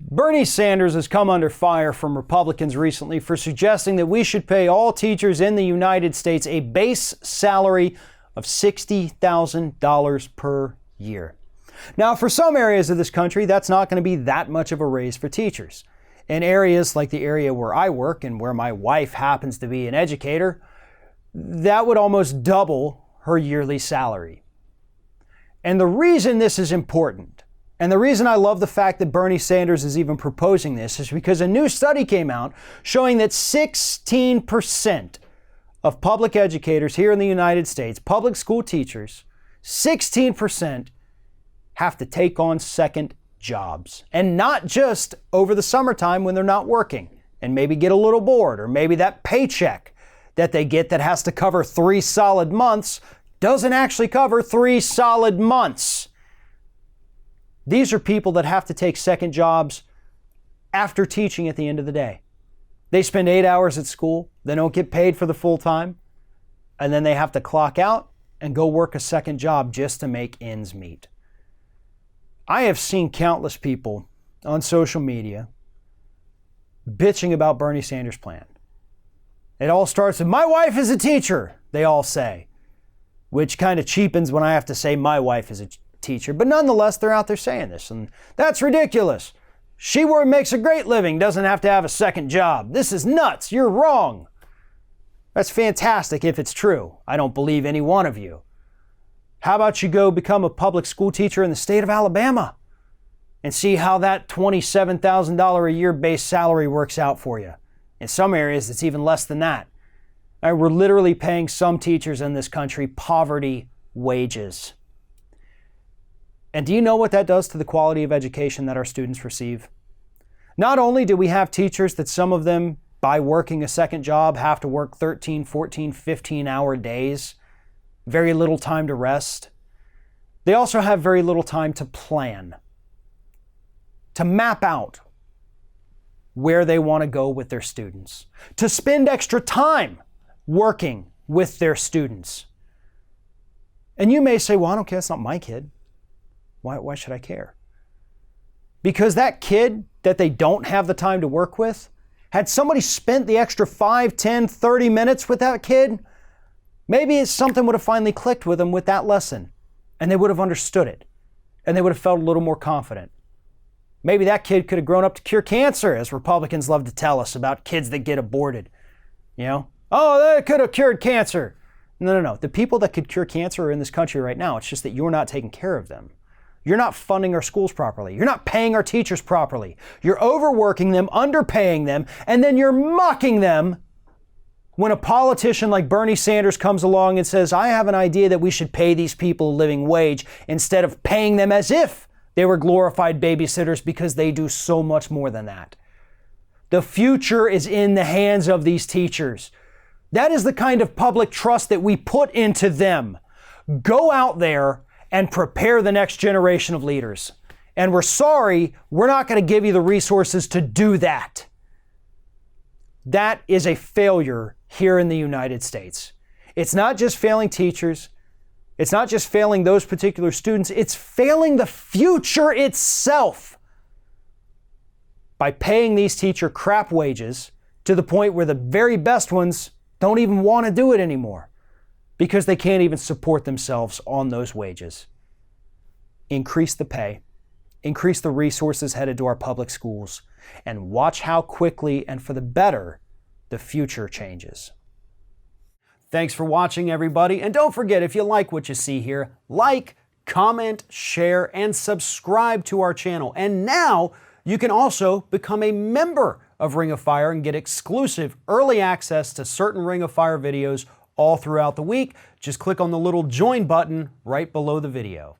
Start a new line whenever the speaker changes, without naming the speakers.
Bernie Sanders has come under fire from Republicans recently for suggesting that we should pay all teachers in the United States a base salary of $60,000 per year. Now, for some areas of this country, that's not going to be that much of a raise for teachers. In areas like the area where I work and where my wife happens to be an educator, that would almost double her yearly salary. And the reason this is important, and the reason I love the fact that Bernie Sanders is even proposing this, is because a new study came out showing that 16% of public educators here in the United States, public school teachers, 16% have to take on second jobs. And not just over the summertime when they're not working and maybe get a little bored, or maybe that paycheck that they get that has to cover 3 solid months doesn't actually cover 3 solid months. These are people that have to take second jobs after teaching at the end of the day. They spend 8 hours at school, they don't get paid for the full time, and then they have to clock out and go work a second job just to make ends meet. I have seen countless people on social media bitching about Bernie Sanders' plan. It all starts with, "My wife is a teacher," they all say, which kind of cheapens when I have to say my wife is a teacher. But nonetheless, they're out there saying this, and that's ridiculous. She makes a great living, doesn't have to have a second job. This is nuts. You're wrong. That's fantastic if it's true. I don't believe any one of you. How about you go become a public school teacher in the state of Alabama and see how that $27,000 a year base salary works out for you. In some areas, it's even less than that. We're literally paying some teachers in this country poverty wages. And do you know what that does to the quality of education that our students receive? Not only do we have teachers that some of them, by working a second job, have to work 13, 14, 15-hour days, very little time to rest. They also have very little time to plan, to map out where they want to go with their students, to spend extra time working with their students. And you may say, "Well, I don't care, it's not my kid. Why should I care?" Because that kid that they don't have the time to work with, had somebody spent the extra 5, 10, 30 minutes with that kid, maybe something would have finally clicked with them with that lesson, and they would have understood it, and they would have felt a little more confident. Maybe that kid could have grown up to cure cancer, as Republicans love to tell us about kids that get aborted. Oh, they could have cured cancer. No. The people that could cure cancer are in this country right now. It's just that you're not taking care of them. You're not funding our schools properly. You're not paying our teachers properly. You're overworking them, underpaying them, and then you're mocking them when a politician like Bernie Sanders comes along and says, "I have an idea that we should pay these people a living wage," instead of paying them as if they were glorified babysitters, because they do so much more than that. The future is in the hands of these teachers. That is the kind of public trust that we put into them. Go out there and prepare the next generation of leaders. And we're sorry, we're not going to give you the resources to do that. That is a failure here in the United States. It's not just failing teachers. It's not just failing those particular students. It's failing the future itself by paying these teacher crap wages to the point where the very best ones don't even want to do it anymore because they can't even support themselves on those wages. Increase the pay, increase the resources headed to our public schools, and watch how quickly and for the better the future changes. Thanks for watching, everybody. And don't forget, if you like what you see here, like, comment, share, and subscribe to our channel. And now you can also become a member of Ring of Fire and get exclusive early access to certain Ring of Fire videos all throughout the week. Just click on the little join button right below the video.